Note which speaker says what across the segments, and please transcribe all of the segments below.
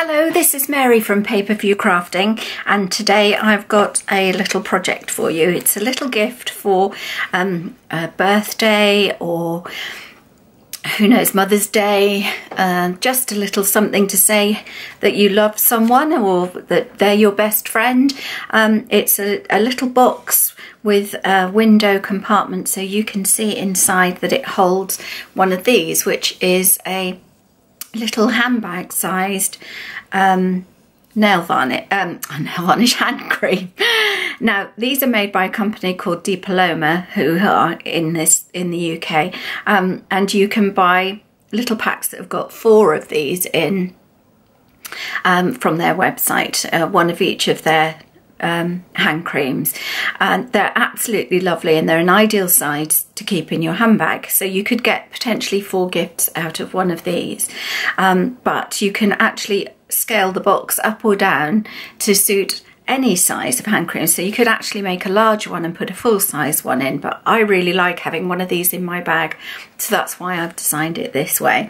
Speaker 1: Hello, this is Mary from Pay-Per-View Crafting, and today I've got a little project for you. It's a little gift for a birthday or who knows, Mother's Day, just a little something to say that you love someone or that they're your best friend. It's a little box with a window compartment so you can see inside that it holds one of these, which is a little handbag sized nail varnish hand cream. Now these are made by a company called Di Paloma, who are in the UK, and you can buy little packs that have got 4 of these in from their website, one of each of their hand creams, and they're absolutely lovely, and they're an ideal size to keep in your handbag, so you could get potentially 4 gifts out of one of these, but you can actually scale the box up or down to suit any size of hand cream. So you could actually make a large one and put a full size one in, but I really like having one of these in my bag, so that's why I've designed it this way.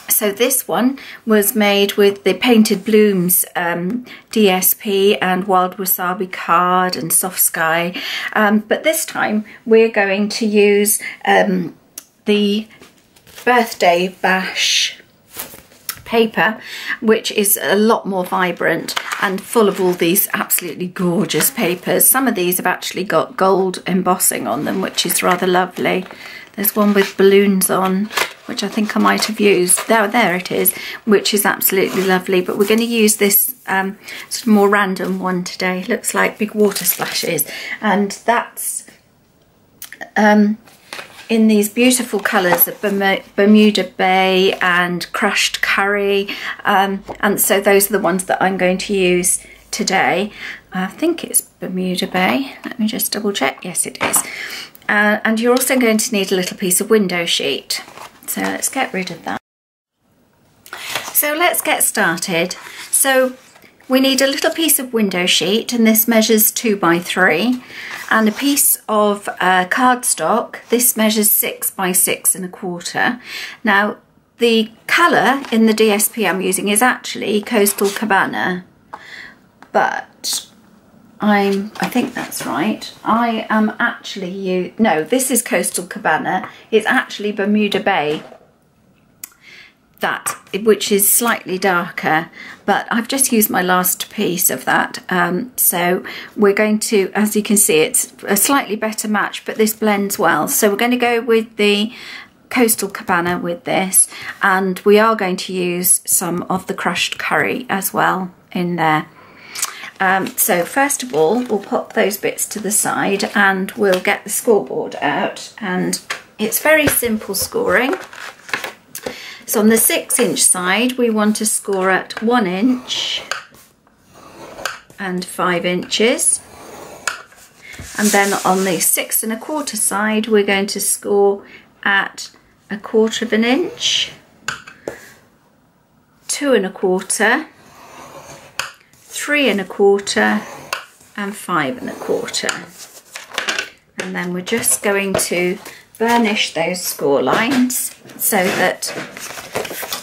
Speaker 1: So this one was made with the Painted Blooms DSP and Wild Wasabi card and Soft Sky, but this time we're going to use the Birthday Bash paper, which is a lot more vibrant and full of all these absolutely gorgeous papers. Some of these have actually got gold embossing on them, which is rather lovely. There's one with balloons on, which I think I might have used. There it is, which is absolutely lovely. But we're going to use this sort of more random one today. It looks like big water splashes, and that's in these beautiful colours of Bermuda Bay and Crushed Curry, and so those are the ones that I'm going to use today. I think it's Bermuda Bay. Let me just double check. Yes, it is. And you're also going to need a little piece of window sheet. So let's get rid of that. So let's get started. So we need a little piece of window sheet, and this measures 2 by 3, and a piece of cardstock. This measures 6 by 6 1/4. Now the colour in the DSP I'm using is actually Coastal Cabana, but I think that's right. I am actually no, this is Coastal Cabana. It's actually Bermuda Bay, which is slightly darker, but I've just used my last piece of that. So we're going to, as you can see, it's a slightly better match, but this blends well. So we're going to go with the Coastal Cabana with this, and we are going to use some of the Crushed Curry as well in there. So first of all, we'll pop those bits to the side and we'll get the scoreboard out, and it's very simple scoring. So on the 6-inch side, we want to score at 1 inch and 5 inches. And then on the 6 1/4 side, we're going to score at 1/4 inch, 2 1/4, 3 1/4 and 5 1/4. And then we're just going to burnish those score lines so that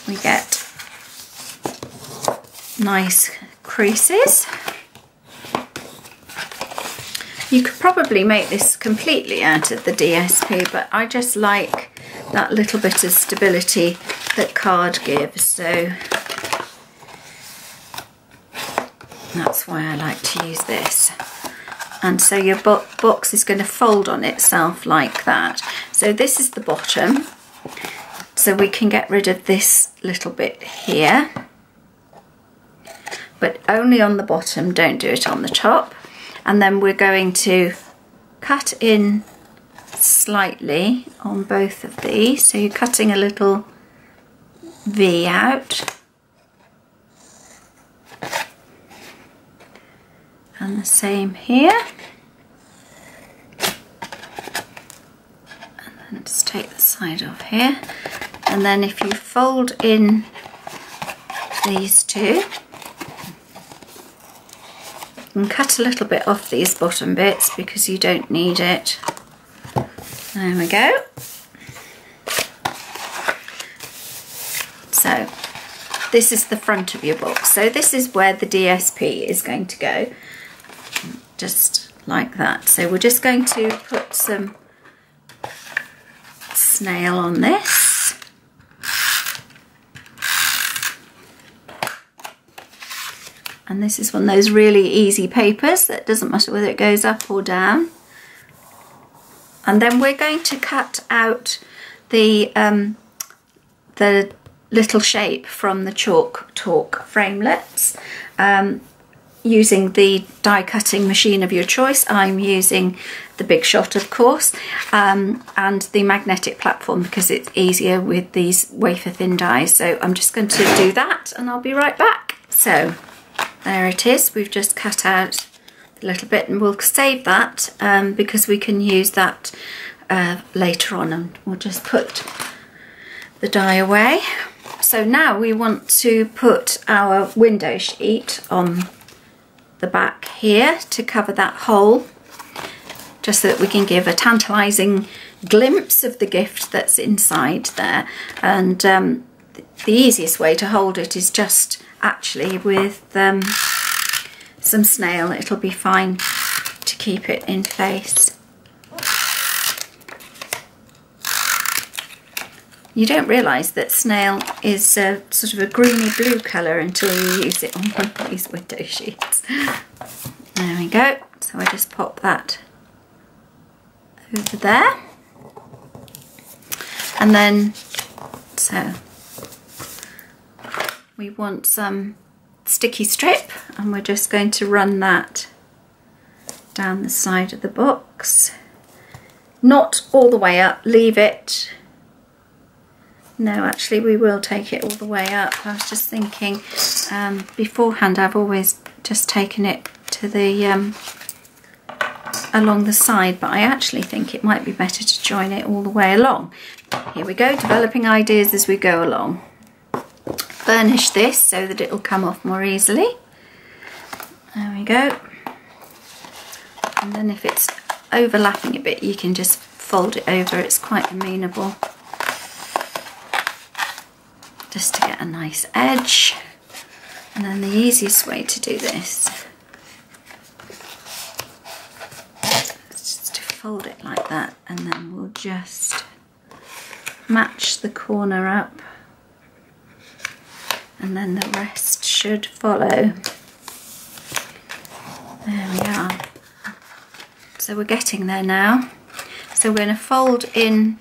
Speaker 1: we get nice creases. You could probably make this completely out of the DSP, but I just like that little bit of stability that card gives, so that's why I like to use this. And so your box is going to fold on itself like that. So this is the bottom, so we can get rid of this little bit here, but only on the bottom, don't do it on the top. And then we're going to cut in slightly on both of these, so you're cutting a little V out, and the same here. And then just take the side off here, and then if you fold in these two, and cut a little bit off these bottom bits because you don't need it. There we go. So this is the front of your box. So this is where the DSP is going to go, just like that. So we're just going to put some snail on this. And this is one of those really easy papers that doesn't matter whether it goes up or down. And then we're going to cut out the little shape from the Chalk Talk framelets using the die cutting machine of your choice. I'm using the Big Shot, of course, and the magnetic platform because it's easier with these wafer thin dies. So I'm just going to do that and I'll be right back. So there it is. We've just cut out a little bit, and we'll save that because we can use that later on, and we'll just put the die away. So now we want to put our window sheet on the back here to cover that hole, just so that we can give a tantalising glimpse of the gift that's inside there. And the easiest way to hold it is just actually with some snail. It'll be fine to keep it in place. You don't realise that snail is sort of a greeny blue colour until you use it on one of these window sheets. There we go. So I just pop that over there. And then, so we want some sticky strip, and we're just going to run that down the side of the box. Not all the way up, leave it. No, actually we will take it all the way up. I was just thinking beforehand I've always just taken it to the along the side, but I actually think it might be better to join it all the way along. Here we go, developing ideas as we go along. Burnish this so that it'll come off more easily. There we go. And then if it's overlapping a bit, you can just fold it over. It's quite amenable. Just to get a nice edge. And then the easiest way to do this is just to fold it like that, and then we'll just match the corner up, and then the rest should follow. There we are. So we're getting there now. So we're going to fold in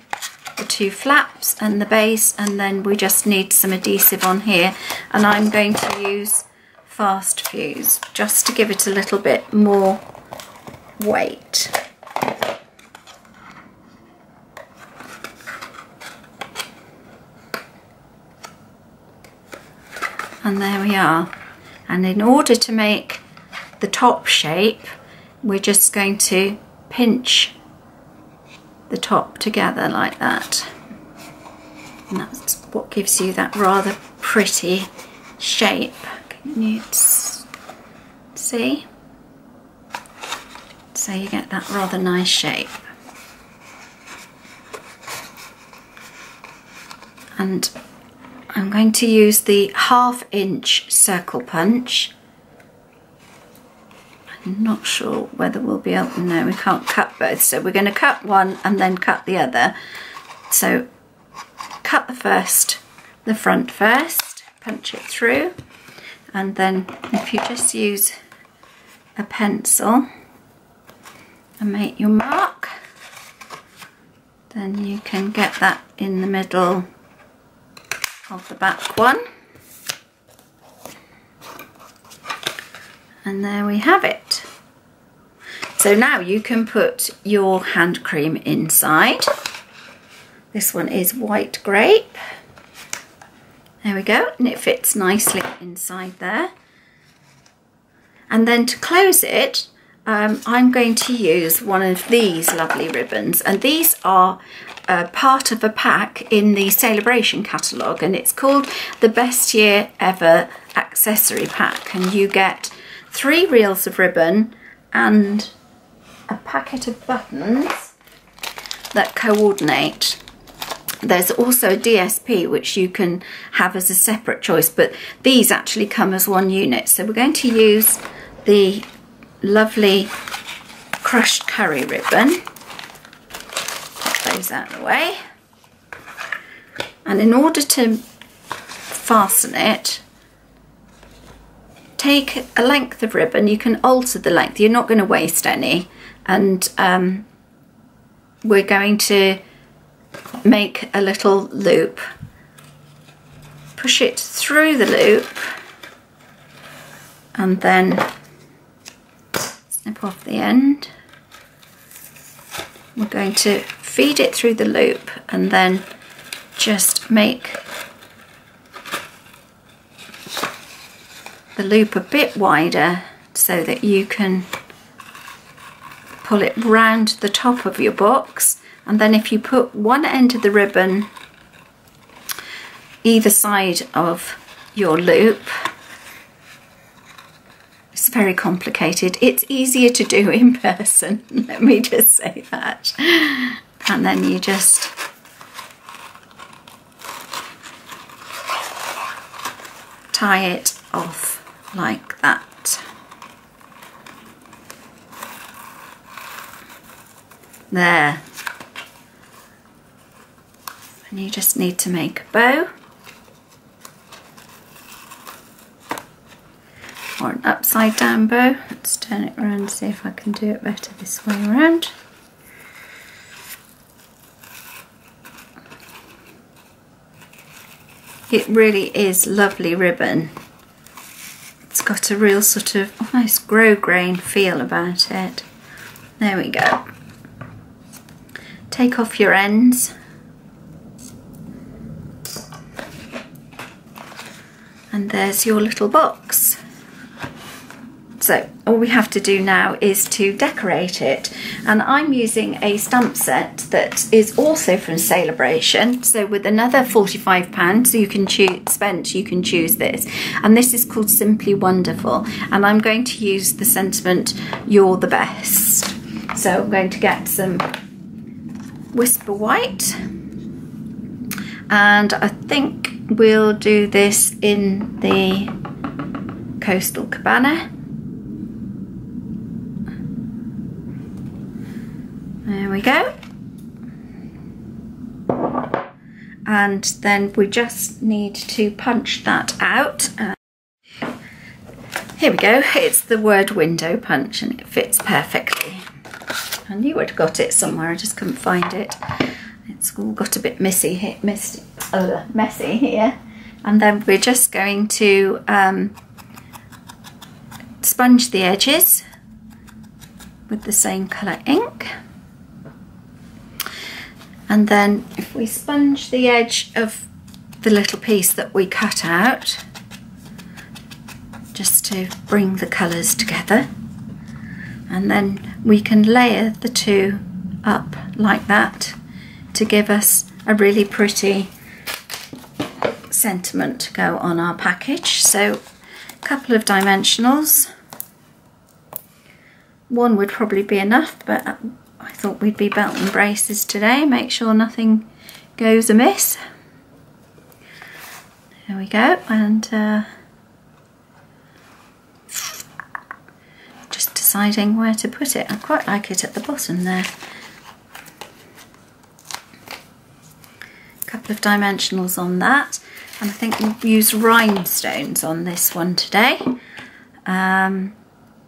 Speaker 1: the two flaps and the base, and then we just need some adhesive on here, and I'm going to use Fast Fuse just to give it a little bit more weight. And there we are. And in order to make the top shape, we're just going to pinch the top together like that, and that's what gives you that rather pretty shape. Can you see? So you get that rather nice shape. And I'm going to use the 1/2 inch circle punch. I'm not sure whether we'll be able, no, we can't cut both, so we're going to cut one and then cut the other. So cut the front first, punch it through, and then if you just use a pencil and make your mark, then you can get that in the middle of the back one. And there we have it. So now you can put your hand cream inside. This one is white grape. There we go, and it fits nicely inside there. And then to close it, I'm going to use one of these lovely ribbons, and these are part of a pack in the Celebration catalogue, and it's called the Best Year Ever Accessory Pack, and you get 3 reels of ribbon and a packet of buttons that coordinate. There's also a DSP which you can have as a separate choice, but these actually come as one unit. So we're going to use the lovely crushed curry ribbon. Put those out of the way. And in order to fasten it, take a length of ribbon. You can alter the length, you're not going to waste any. And we're going to make a little loop. Push it through the loop and then snip off the end. We're going to feed it through the loop and then just make the loop a bit wider so that you can pull it round the top of your box. And then if you put one end of the ribbon either side of your loop, it's very complicated. It's easier to do in person, let me just say that. And then you just tie it off like that. There. And you just need to make a bow or an upside down bow. Let's turn it around and see if I can do it better this way around. It really is lovely ribbon. It's got a real sort of almost grosgrain feel about it. There we go. Take off your ends. And there's your little box. So all we have to do now is to decorate it. And I'm using a stamp set that is also from Celebration. So with another £45 you can choose this. And this is called Simply Wonderful. And I'm going to use the sentiment, "You're the best." So I'm going to get some Whisper White. And I think we'll do this in the Coastal Cabana. There we go. And then we just need to punch that out. Here we go. It's the word window punch and it fits perfectly. I knew I'd got it somewhere, I just couldn't find it. It's all got a bit messy here. And then we're just going to sponge the edges with the same colour ink. And then if we sponge the edge of the little piece that we cut out, just to bring the colours together, and then we can layer the two up like that to give us a really pretty sentiment to go on our package. So a couple of dimensionals. One would probably be enough, but I thought we'd be belt and braces today, make sure nothing goes amiss. There we go, and just deciding where to put it. I quite like it at the bottom there. A couple of dimensionals on that, and I think we'll use rhinestones on this one today.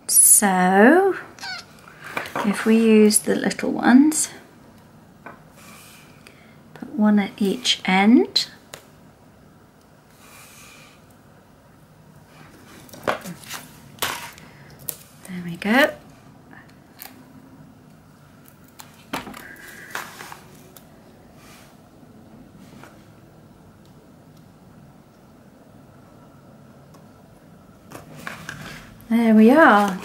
Speaker 1: So if we use the little ones, put one at each end. There we go. There we are.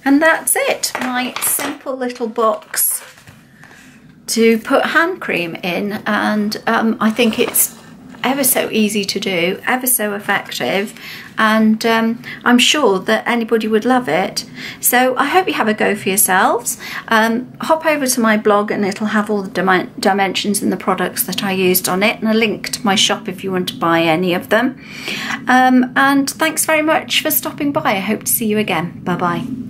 Speaker 1: And that's it, my simple little box to put hand cream in, and I think it's ever so easy to do, ever so effective, and I'm sure that anybody would love it. So I hope you have a go for yourselves. Hop over to my blog and it'll have all the dimensions and the products that I used on it, and a link to my shop if you want to buy any of them. And thanks very much for stopping by. I hope to see you again. Bye bye.